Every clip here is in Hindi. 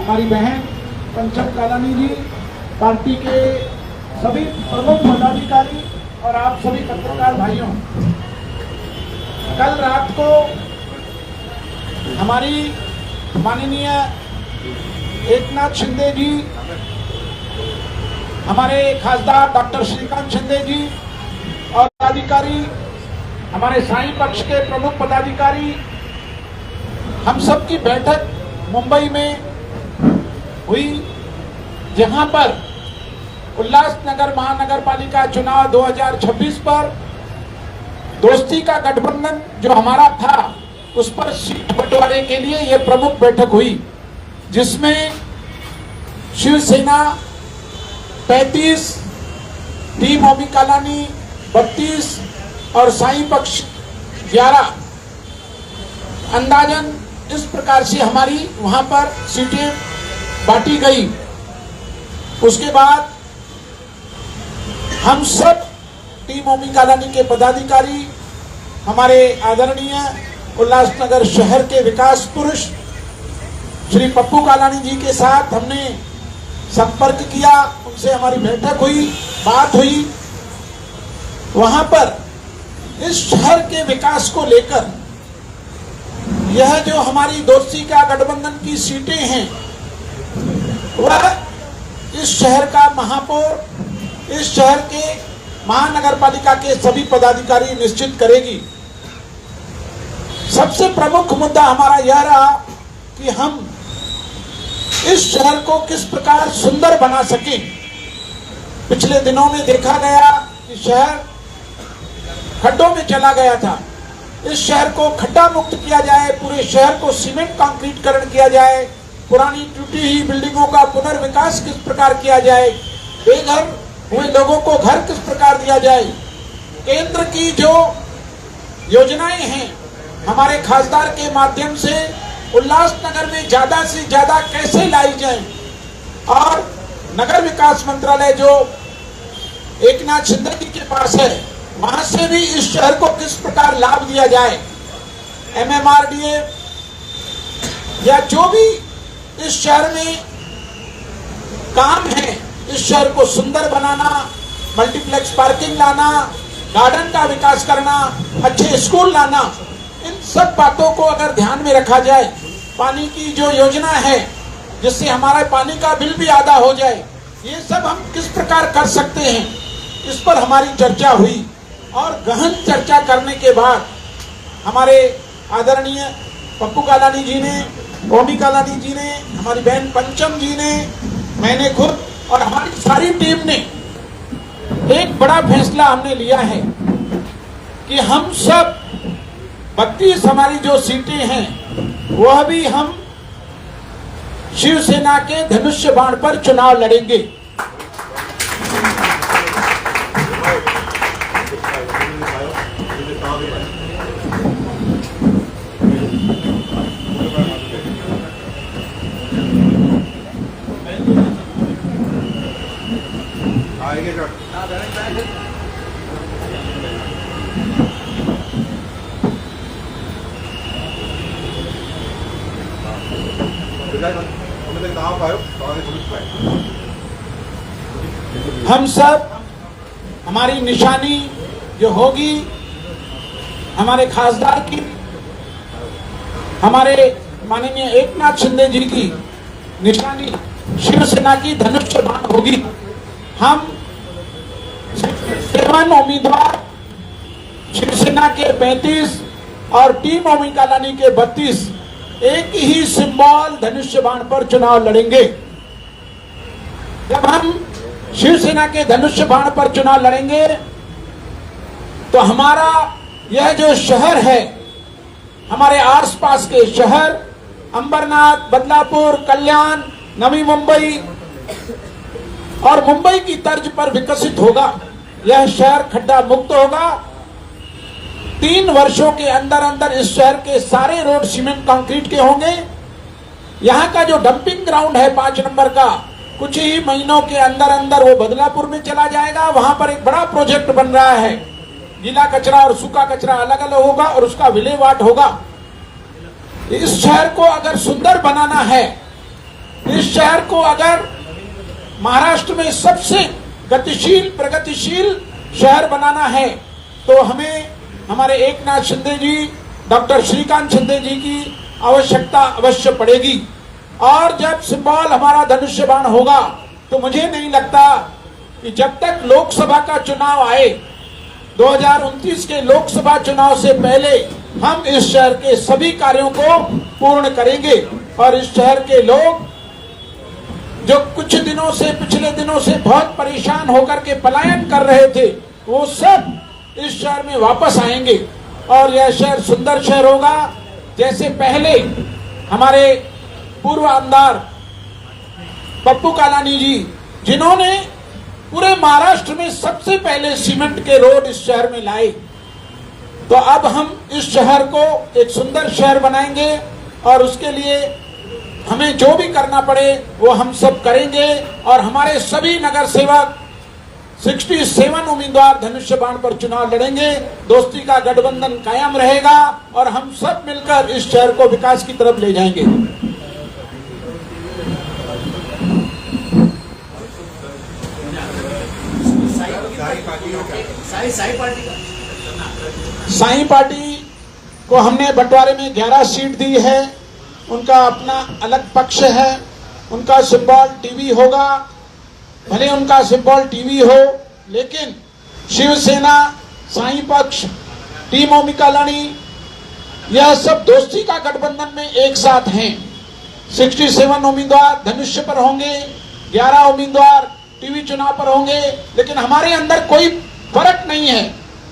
हमारी बहन पंचम कालानी जी, पार्टी के सभी प्रमुख पदाधिकारी और आप सभी पत्रकार भाइयों, कल रात को हमारी माननीय एकनाथ शिंदे जी, हमारे खासदार डॉक्टर श्रीकांत शिंदे जी और पदाधिकारी, हमारे साईं पक्ष के प्रमुख पदाधिकारी, हम सब की बैठक मुंबई में हुई, जहां पर उल्लासनगर महानगर पालिका चुनाव 2026 पर दोस्ती का गठबंधन जो हमारा था उस पर सीट बंटवारे के लिए यह प्रमुख बैठक हुई, जिसमें शिवसेना 35, टीम ओमी कालानी 32 और साईं पक्ष 11, अंदाजन इस प्रकार से हमारी वहां पर सीटें बांटी गई। उसके बाद हम सब टीम ओमी कालानी के पदाधिकारी हमारे आदरणीय उल्लासनगर शहर के विकास पुरुष श्री पप्पू कालानी जी के साथ हमने संपर्क किया, उनसे हमारी बैठक हुई, बात हुई। वहां पर इस शहर के विकास को लेकर यह जो हमारी दोस्ती का गठबंधन की सीटें हैं, वह इस शहर का महापौर, इस शहर के महानगर पालिका के सभी पदाधिकारी निश्चित करेगी। सबसे प्रमुख मुद्दा हमारा यह रहा कि हम इस शहर को किस प्रकार सुंदर बना सकें। पिछले दिनों में देखा गया कि शहर खड्डों में चला गया था। इस शहर को खड्डा मुक्त किया जाए, पूरे शहर को सीमेंट कंक्रीटकरण किया जाए, पुरानी टूटी हुई बिल्डिंगों का पुनर्विकास किस प्रकार किया जाए, बेघर हुए लोगों को घर किस प्रकार दिया जाए, केंद्र की जो योजनाएं हैं हमारे खासदार के माध्यम से उल्लासनगर में ज्यादा से ज्यादा कैसे लाई जाए, और नगर विकास मंत्रालय जो एकनाथ शिंदे जी के पास है, वहां से भी इस शहर को किस प्रकार लाभ दिया जाए। MMRDA या जो भी इस शहर में काम है, इस शहर को सुंदर बनाना, मल्टीप्लेक्स पार्किंग लाना, गार्डन का विकास करना, अच्छे स्कूल लाना, इन सब बातों को अगर ध्यान में रखा जाए, पानी की जो योजना है जिससे हमारा पानी का बिल भी आधा हो जाए, ये सब हम किस प्रकार कर सकते हैं, इस पर हमारी चर्चा हुई। और गहन चर्चा करने के बाद हमारे आदरणीय पप्पू कालानी जी ने, ओमी कालानी जी ने, हमारी बहन पंचम जी ने, मैंने खुद और हमारी सारी टीम ने एक बड़ा फैसला हमने लिया है कि हम सब 32 हमारी जो सीटें हैं वह भी हम शिवसेना के धनुष्य बाण पर चुनाव लड़ेंगे। हम सब हमारी निशानी जो होगी हमारे खासदार की, हमारे माननीय एकनाथ शिंदे जी की निशानी शिवसेना की धनुष्य बाण होगी। हम 7 उम्मीदवार शिवसेना के 35 और टीम ओमी कालानी के 32 एक ही सिंबल धनुष्य बाण पर चुनाव लड़ेंगे। जब हम शिवसेना के धनुष्य बाण पर चुनाव लड़ेंगे तो हमारा यह जो शहर है, हमारे आसपास के शहर अंबरनाथ, बदलापुर, कल्याण, नवी मुंबई और मुंबई की तर्ज पर विकसित होगा। यह शहर खड्डा मुक्त होगा। 3 वर्षों के अंदर अंदर इस शहर के सारे रोड सीमेंट कंक्रीट के होंगे। यहाँ का जो डंपिंग ग्राउंड है 5 नंबर का, कुछ ही महीनों के अंदर अंदर वो बदलापुर में चला जाएगा। वहां पर एक बड़ा प्रोजेक्ट बन रहा है, गीला कचरा और सूखा कचरा अलग अलग होगा और उसका विलेवाट होगा। इस शहर को अगर सुंदर बनाना है इस शहर को अगर महाराष्ट्र में सबसे गतिशील प्रगतिशील शहर बनाना है तो हमें हमारे एकनाथ शिंदे जी, डॉक्टर श्रीकांत शिंदे जी की आवश्यकता अवश्य पड़ेगी। और जब सिंबल हमारा धनुष्य बाण होगा तो मुझे नहीं लगता कि जब तक लोकसभा का चुनाव आए 2029 के लोकसभा चुनाव से पहले हम इस शहर के सभी कार्यों को पूर्ण करेंगे। और इस शहर के लोग जो कुछ दिनों से पिछले दिनों से बहुत परेशान होकर के पलायन कर रहे थे वो सब इस शहर में वापस आएंगे और यह शहर सुंदर शहर होगा। जैसे पहले हमारे पूर्व आमदार पप्पू कालानी जी, जिन्होंने पूरे महाराष्ट्र में सबसे पहले सीमेंट के रोड इस शहर में लाए, तो अब हम इस शहर को एक सुंदर शहर बनाएंगे और उसके लिए हमें जो भी करना पड़े वो हम सब करेंगे। और हमारे सभी नगर सेवक 67 उम्मीदवार धनुष्य बाण पर चुनाव लड़ेंगे। दोस्ती का गठबंधन कायम रहेगा और हम सब मिलकर इस शहर को विकास की तरफ ले जाएंगे। साई पार्टी को हमने बंटवारे में 11 सीट दी है। उनका अपना अलग पक्ष है, उनका सिंबल टीवी होगा, भले उनका सिंबल टीवी हो, लेकिन शिवसेना, साई पक्ष, टीम ओमी कालानी, यह सब दोस्ती का गठबंधन में एक साथ हैं। 67 उम्मीदवार धनुष्य पर होंगे, 11 उम्मीदवार टीवी चुनाव पर होंगे, लेकिन हमारे अंदर कोई फर्क नहीं है,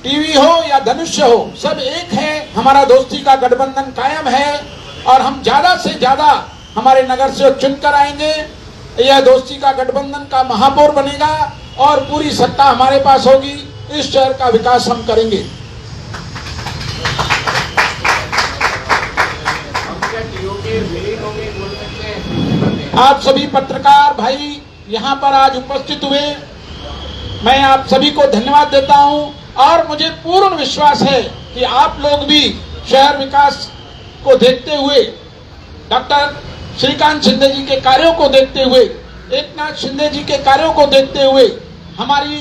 टीवी हो या धनुष्य हो, सब एक है। हमारा दोस्ती का गठबंधन कायम है और हम ज्यादा से ज्यादा हमारे नगर से चुनकर आएंगे। यह दोस्ती का गठबंधन का महापौर बनेगा और पूरी सत्ता हमारे पास होगी। इस शहर का विकास हम करेंगे। आप सभी पत्रकार भाई यहाँ पर आज उपस्थित हुए, मैं आप सभी को धन्यवाद देता हूँ और मुझे पूर्ण विश्वास है कि आप लोग भी शहर विकास को देखते हुए, डॉक्टर श्रीकांत शिंदे जी के कार्यों को देखते हुए, एकनाथ शिंदे जी के कार्यों को देखते हुए, हमारी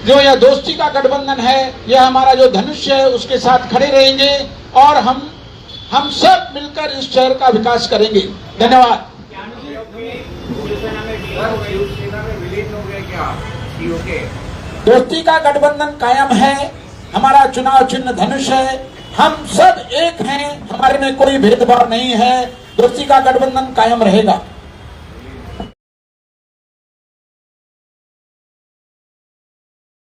जो यह दोस्ती का गठबंधन है, यह हमारा जो धनुष्य है उसके साथ खड़े रहेंगे और हम सब मिलकर इस शहर का विकास करेंगे। धन्यवाद। दोस्ती का गठबंधन कायम है, हमारा चुनाव चिन्ह धनुष है, हम सब एक हैं, हमारे में कोई भेदभाव नहीं है, दोस्ती का गठबंधन कायम रहेगा।